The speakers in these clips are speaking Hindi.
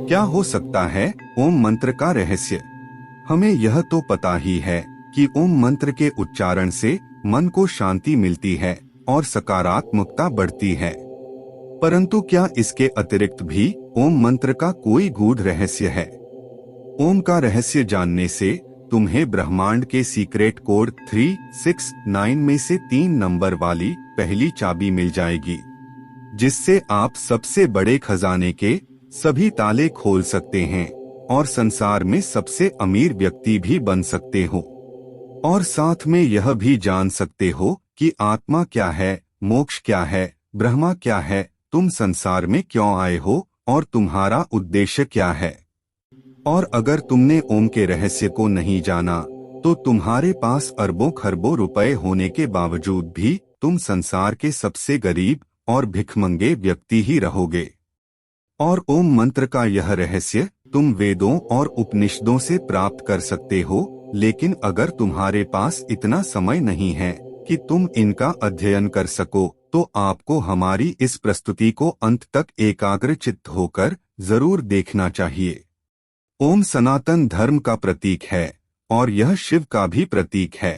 क्या हो सकता है ओम मंत्र का रहस्य? हमें यह तो पता ही है कि ओम मंत्र के उच्चारण से मन को शांति मिलती है और सकारात्मकता बढ़ती है। परंतु क्या इसके अतिरिक्त भी ओम मंत्र का कोई गूढ़ रहस्य है? ओम का रहस्य जानने से तुम्हें ब्रह्मांड के सीक्रेट कोड 369 में से 3 नंबर वाली पहली चाबी मिल जाएगी, जिससे आप सबसे बड़े खजाने के सभी ताले खोल सकते हैं और संसार में सबसे अमीर व्यक्ति भी बन सकते हो। और साथ में यह भी जान सकते हो कि आत्मा क्या है, मोक्ष क्या है, ब्रह्मा क्या है, तुम संसार में क्यों आए हो और तुम्हारा उद्देश्य क्या है। और अगर तुमने ओम के रहस्य को नहीं जाना तो तुम्हारे पास अरबों खरबों रुपए होने के बावजूद भी तुम संसार के सबसे गरीब और भिखमंगे व्यक्ति ही रहोगे। और ओम मंत्र का यह रहस्य तुम वेदों और उपनिषदों से प्राप्त कर सकते हो, लेकिन अगर तुम्हारे पास इतना समय नहीं है कि तुम इनका अध्ययन कर सको तो आपको हमारी इस प्रस्तुति को अंत तक एकाग्रचित्त होकर जरूर देखना चाहिए। ओम सनातन धर्म का प्रतीक है और यह शिव का भी प्रतीक है।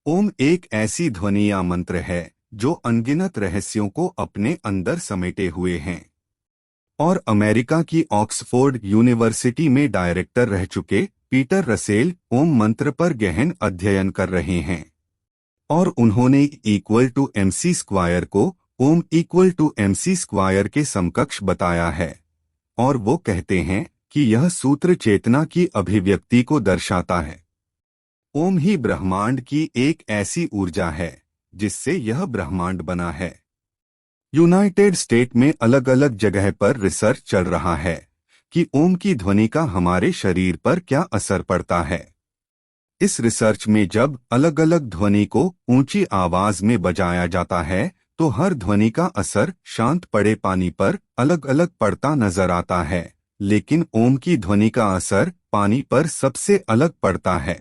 ओम एक ऐसी ध्वनि या मंत्र है जो अनगिनत रहस्यों को अपने अंदर समेटे हुए हैं। और अमेरिका की ऑक्सफोर्ड यूनिवर्सिटी में डायरेक्टर रह चुके पीटर रसेल ओम मंत्र पर गहन अध्ययन कर रहे हैं और उन्होंने E=mc² को ओम E=mc² के समकक्ष बताया है। और वो कहते हैं कि यह सूत्र चेतना की अभिव्यक्ति को दर्शाता है। ओम ही ब्रह्मांड की एक ऐसी ऊर्जा है जिससे यह ब्रह्मांड बना है। यूनाइटेड स्टेट में अलग अलग जगह पर रिसर्च चल रहा है कि ओम की ध्वनि का हमारे शरीर पर क्या असर पड़ता है। इस रिसर्च में जब अलग अलग ध्वनि को ऊंची आवाज में बजाया जाता है तो हर ध्वनि का असर शांत पड़े पानी पर अलग अलग पड़ता नजर आता है, लेकिन ओम की ध्वनि का असर पानी पर सबसे अलग पड़ता है।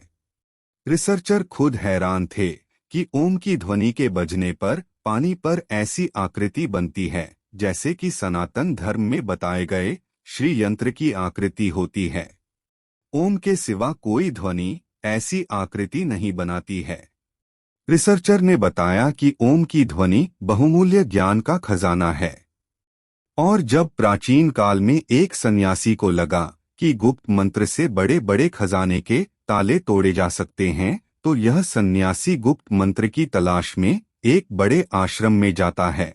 रिसर्चर खुद हैरान थे कि ओम की ध्वनि के बजने पर पानी पर ऐसी आकृति बनती है जैसे कि सनातन धर्म में बताए गए श्री यंत्र की आकृति होती है। ओम के सिवा कोई ध्वनि ऐसी आकृति नहीं बनाती है। रिसर्चर ने बताया कि ओम की ध्वनि बहुमूल्य ज्ञान का खजाना है। और जब प्राचीन काल में एक सन्यासी को लगा कि गुप्त मंत्र से बड़े बड़े खजाने के ताले तोड़े जा सकते हैं, तो यह सन्यासी गुप्त मंत्र की तलाश में एक बड़े आश्रम में जाता है।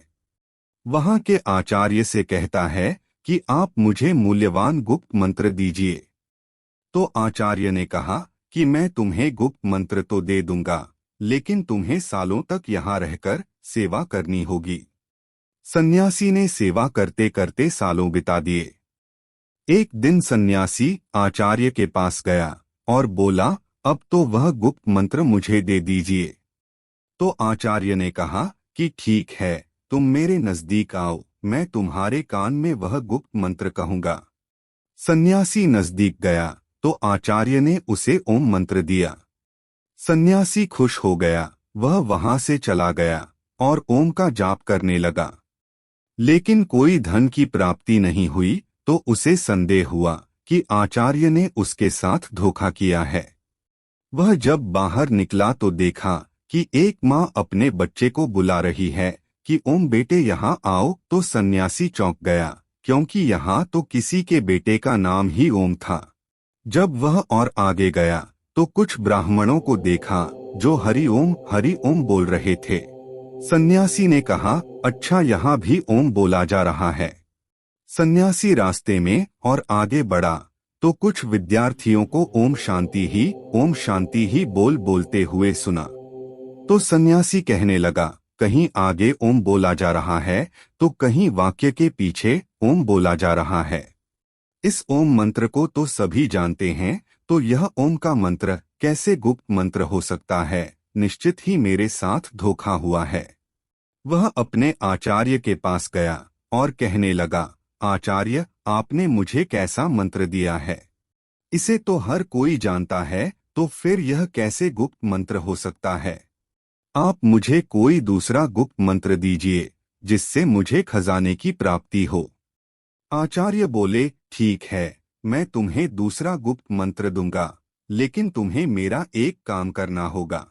वहां के आचार्य से कहता है कि आप मुझे मूल्यवान गुप्त मंत्र दीजिए। तो आचार्य ने कहा कि मैं तुम्हें गुप्त मंत्र तो दे दूंगा, लेकिन तुम्हें सालों तक यहाँ रहकर सेवा करनी होगी। सन्यासी ने सेवा करते करते सालों बिता दिए। एक दिन सन्यासी आचार्य के पास गया और बोला, अब तो वह गुप्त मंत्र मुझे दे दीजिए। तो आचार्य ने कहा कि ठीक है, तुम मेरे नजदीक आओ, मैं तुम्हारे कान में वह गुप्त मंत्र कहूंगा। सन्यासी नजदीक गया तो आचार्य ने उसे ओम मंत्र दिया। सन्यासी खुश हो गया, वह वहां से चला गया और ओम का जाप करने लगा। लेकिन कोई धन की प्राप्ति नहीं हुई तो उसे संदेह हुआ कि आचार्य ने उसके साथ धोखा किया है। वह जब बाहर निकला तो देखा कि एक माँ अपने बच्चे को बुला रही है कि ओम बेटे यहाँ आओ। तो सन्यासी चौंक गया, क्योंकि यहाँ तो किसी के बेटे का नाम ही ओम था। जब वह और आगे गया तो कुछ ब्राह्मणों को देखा जो हरि ओम बोल रहे थे। सन्यासी ने कहा, अच्छा यहाँ भी ओम बोला जा रहा है। सन्यासी रास्ते में और आगे बढ़ा तो कुछ विद्यार्थियों को ओम शांति ही बोलते हुए सुना। तो सन्यासी कहने लगा, कहीं आगे ओम बोला जा रहा है तो कहीं वाक्य के पीछे ओम बोला जा रहा है। इस ओम मंत्र को तो सभी जानते हैं, तो यह ओम का मंत्र कैसे गुप्त मंत्र हो सकता है? निश्चित ही मेरे साथ धोखा हुआ है। वह अपने आचार्य के पास गया और कहने लगा, आचार्य, आपने मुझे कैसा मंत्र दिया है? इसे तो हर कोई जानता है, तो फिर यह कैसे गुप्त मंत्र हो सकता है? आप मुझे कोई दूसरा गुप्त मंत्र दीजिए जिससे मुझे खजाने की प्राप्ति हो। आचार्य बोले, ठीक है, मैं तुम्हें दूसरा गुप्त मंत्र दूंगा, लेकिन तुम्हें मेरा एक काम करना होगा।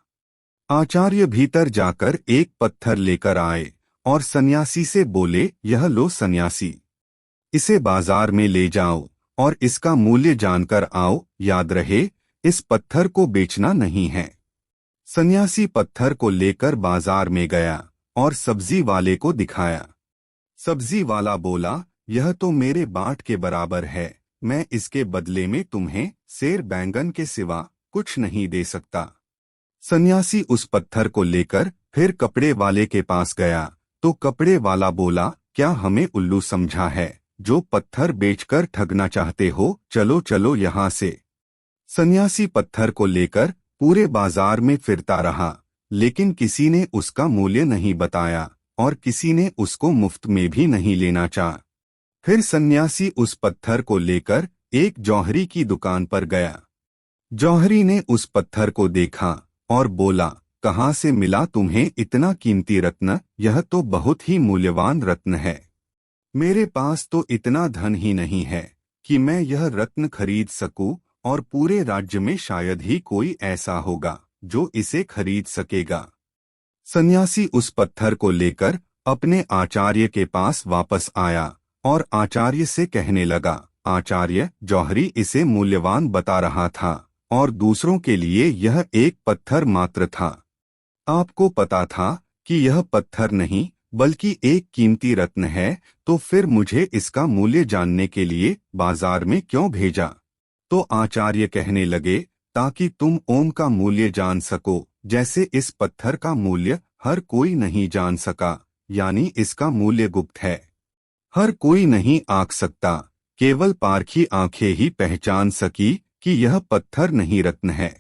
आचार्य भीतर जाकर एक पत्थर लेकर आए और सन्यासी से बोले, यह लो सन्यासी, इसे बाजार में ले जाओ और इसका मूल्य जानकर आओ। याद रहे, इस पत्थर को बेचना नहीं है। सन्यासी पत्थर को लेकर बाजार में गया और सब्जी वाले को दिखाया। सब्जी वाला बोला, यह तो मेरे बाट के बराबर है, मैं इसके बदले में तुम्हें सेर बैंगन के सिवा कुछ नहीं दे सकता। सन्यासी उस पत्थर को लेकर फिर कपड़े वाले के पास गया तो कपड़े वाला बोला, क्या हमें उल्लू समझा है जो पत्थर बेचकर ठगना चाहते हो? चलो चलो यहाँ से। सन्यासी पत्थर को लेकर पूरे बाजार में फिरता रहा, लेकिन किसी ने उसका मूल्य नहीं बताया और किसी ने उसको मुफ्त में भी नहीं लेना चाहा। फिर सन्यासी उस पत्थर को लेकर एक जौहरी की दुकान पर गया। जौहरी ने उस पत्थर को देखा और बोला, कहाँ से मिला तुम्हें इतना कीमती रत्न? यह तो बहुत ही मूल्यवान रत्न है। मेरे पास तो इतना धन ही नहीं है कि मैं यह रत्न खरीद सकूं, और पूरे राज्य में शायद ही कोई ऐसा होगा जो इसे खरीद सकेगा। सन्यासी उस पत्थर को लेकर अपने आचार्य के पास वापस आया और आचार्य से कहने लगा, आचार्य, जौहरी इसे मूल्यवान बता रहा था और दूसरों के लिए यह एक पत्थर मात्र था। आपको पता था कि यह पत्थर नहीं बल्कि एक कीमती रत्न है, तो फिर मुझे इसका मूल्य जानने के लिए बाजार में क्यों भेजा? तो आचार्य कहने लगे, ताकि तुम ओम का मूल्य जान सको, जैसे इस पत्थर का मूल्य हर कोई नहीं जान सका, यानी इसका मूल्य गुप्त है। हर कोई नहीं आंक सकता, केवल पारखी आंखें ही पहचान सकी कि यह पत्थर नहीं रत्न है।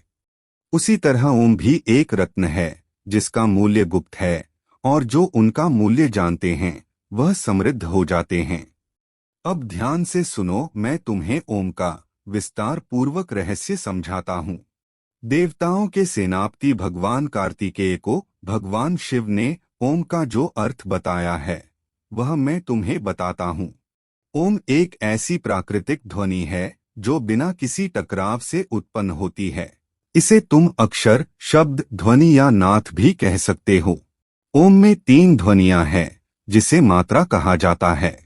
उसी तरह ओम भी एक रत्न है जिसका मूल्य गुप्त है, और जो उनका मूल्य जानते हैं वह समृद्ध हो जाते हैं। अब ध्यान से सुनो, मैं तुम्हें ओम का विस्तार पूर्वक रहस्य समझाता हूँ। देवताओं के सेनापति भगवान कार्तिकेय को भगवान शिव ने ओम का जो अर्थ बताया है वह मैं तुम्हें बताता हूँ। ओम एक ऐसी प्राकृतिक ध्वनि है जो बिना किसी टकराव से उत्पन्न होती है। इसे तुम अक्षर, शब्द, ध्वनि या नाथ भी कह सकते हो। ओम में 3 ध्वनियां हैं जिसे मात्रा कहा जाता है।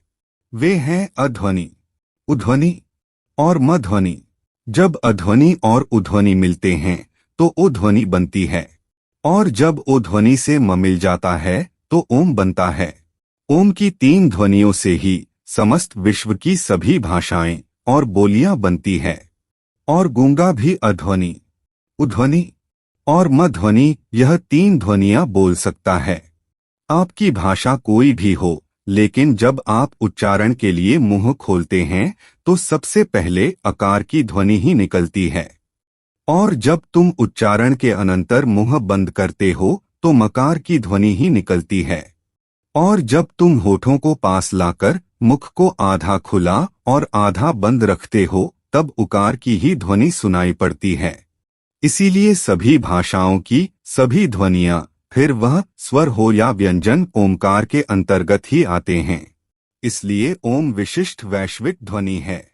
वे हैं अध्वनि, उध्वनि और मध्वनि। जब अध्वनि और उध्वनि मिलते हैं तो ओ ध्वनि बनती है, और जब ओ ध्वनि से म मिल जाता है तो ओम बनता है। ओम की 3 ध्वनियों से ही समस्त विश्व की सभी भाषाएं और बोलियां बनती है। और गूंगा भी अध्वनि, उध्वनि और मध्वनि, यह 3 ध्वनियां बोल सकता है। आपकी भाषा कोई भी हो, लेकिन जब आप उच्चारण के लिए मुंह खोलते हैं तो सबसे पहले अकार की ध्वनि ही निकलती है, और जब तुम उच्चारण के अनंतर मुंह बंद करते हो तो मकार की ध्वनि ही निकलती है, और जब तुम होठों को पास लाकर मुख को आधा खुला और आधा बंद रखते हो तब उकार की ही ध्वनि सुनाई पड़ती है। इसीलिए सभी भाषाओं की सभी ध्वनियां, फिर वह स्वर हो या व्यंजन, ओमकार के अंतर्गत ही आते हैं। इसलिए ओम विशिष्ट वैश्विक ध्वनि है।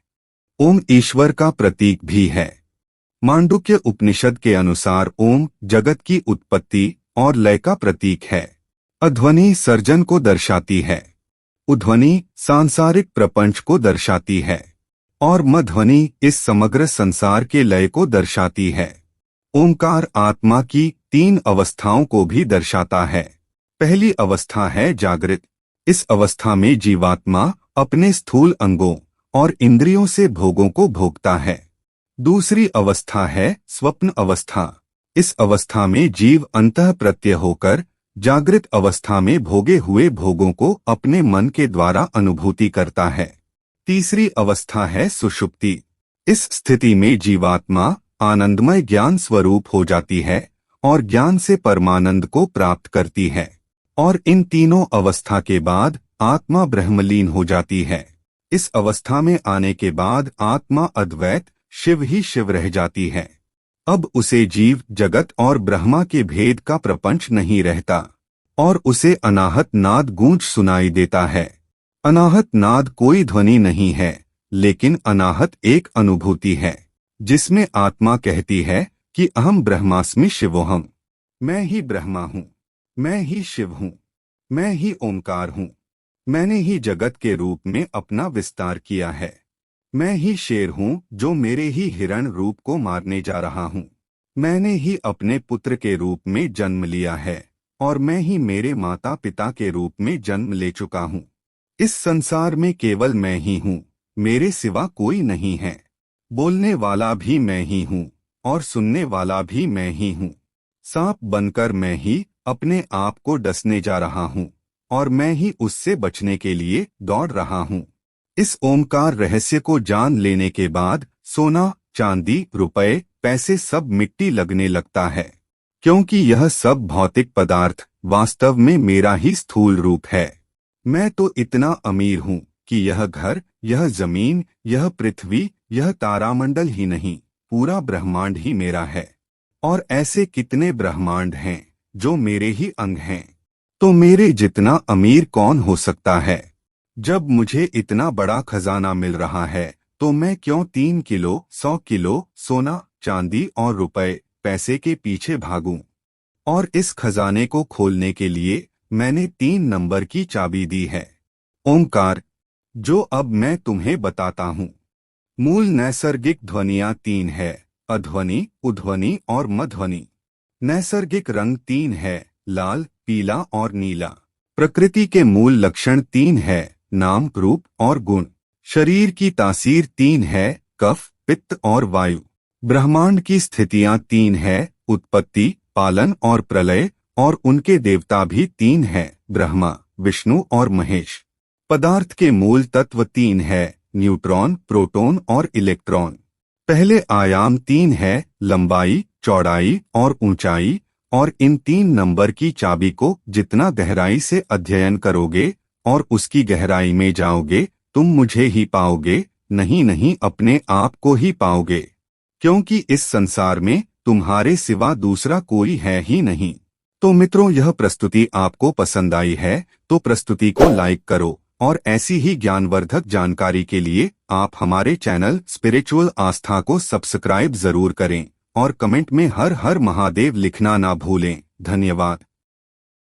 ओम ईश्वर का प्रतीक भी है। मांडुक्य उपनिषद के अनुसार ओम जगत की उत्पत्ति और लय का प्रतीक है। अध्वनि सर्जन को दर्शाती है, उध्वनि सांसारिक प्रपंच को दर्शाती है, और मध्वनि इस समग्र संसार के लय को दर्शाती है। ओंकार आत्मा की 3 अवस्थाओं को भी दर्शाता है। पहली अवस्था है जागृत। इस अवस्था में जीवात्मा अपने स्थूल अंगों और इंद्रियों से भोगों को भोगता है। दूसरी अवस्था है स्वप्न अवस्था। इस अवस्था में जीव अंतः प्रत्यय होकर जागृत अवस्था में भोगे हुए भोगों को अपने मन के द्वारा अनुभूति करता है। तीसरी अवस्था है सुषुप्ति। इस स्थिति में जीवात्मा आनंदमय ज्ञान स्वरूप हो जाती है और ज्ञान से परमानंद को प्राप्त करती है, और इन तीनों अवस्था के बाद आत्मा ब्रह्मलीन हो जाती है। इस अवस्था में आने के बाद आत्मा अद्वैत शिव ही शिव रह जाती है। अब उसे जीव, जगत और ब्रह्मा के भेद का प्रपंच नहीं रहता, और उसे अनाहत नाद गूंज सुनाई देता है। अनाहत नाद कोई ध्वनि नहीं है, लेकिन अनाहत एक अनुभूति है जिसमें आत्मा कहती है कि अहम ब्रह्मास्मि शिवोहम। मैं ही ब्रह्मा हूँ, मैं ही शिव हूँ, मैं ही ओंकार हूँ। मैंने ही जगत के रूप में अपना विस्तार किया है। मैं ही शेर हूँ जो मेरे ही हिरण रूप को मारने जा रहा हूँ। मैंने ही अपने पुत्र के रूप में जन्म लिया है और मैं ही मेरे माता पिता के रूप में जन्म ले चुका हूँ। इस संसार में केवल मैं ही हूँ, मेरे सिवा कोई नहीं है। बोलने वाला भी मैं ही हूँ और सुनने वाला भी मैं ही हूँ। सांप बनकर मैं ही अपने आप को डसने जा रहा हूँ और मैं ही उससे बचने के लिए दौड़ रहा हूँ। इस ओमकार रहस्य को जान लेने के बाद सोना, चांदी, रुपए, पैसे सब मिट्टी लगने लगता है, क्योंकि यह सब भौतिक पदार्थ वास्तव में मेरा ही स्थूल रूप है। मैं तो इतना अमीर हूँ कि यह घर, यह जमीन, यह पृथ्वी, यह तारामंडल ही नहीं, पूरा ब्रह्मांड ही मेरा है। और ऐसे कितने ब्रह्मांड हैं जो मेरे ही अंग हैं। तो मेरे जितना अमीर कौन हो सकता है? जब मुझे इतना बड़ा खजाना मिल रहा है तो मैं क्यों 3 किलो, 100 किलो सोना, चांदी और रुपए, पैसे के पीछे भागूं? और इस खजाने को खोलने के लिए मैंने 3 नंबर की चाबी दी है, ओंकार, जो अब मैं तुम्हें बताता हूँ। मूल नैसर्गिक ध्वनियाँ 3 है, अध्वनि, उध्वनि और मध्वनि। नैसर्गिक रंग 3 है, लाल, पीला और नीला। प्रकृति के मूल लक्षण 3 है, नाम, रूप और गुण। शरीर की तासीर 3 है, कफ, पित्त और वायु। ब्रह्मांड की स्थितियां 3 है, उत्पत्ति, पालन और प्रलय, और उनके देवता भी 3 है, ब्रह्मा, विष्णु और महेश। पदार्थ के मूल तत्व 3 है, न्यूट्रॉन, प्रोटॉन और इलेक्ट्रॉन। पहले आयाम 3 है, लंबाई, चौड़ाई और ऊंचाई, और इन 3 नंबर की चाबी को जितना गहराई से अध्ययन करोगे और उसकी गहराई में जाओगे, तुम मुझे ही पाओगे, नहीं अपने आप को ही पाओगे, क्योंकि इस संसार में तुम्हारे सिवा दूसरा कोई है ही नहीं। तो मित्रों, यह प्रस्तुति आपको पसंद आई है तो प्रस्तुति को लाइक करो और ऐसी ही ज्ञानवर्धक जानकारी के लिए आप हमारे चैनल स्पिरिचुअल आस्था को सब्सक्राइब जरूर करें और कमेंट में हर हर महादेव लिखना ना भूलें। धन्यवाद।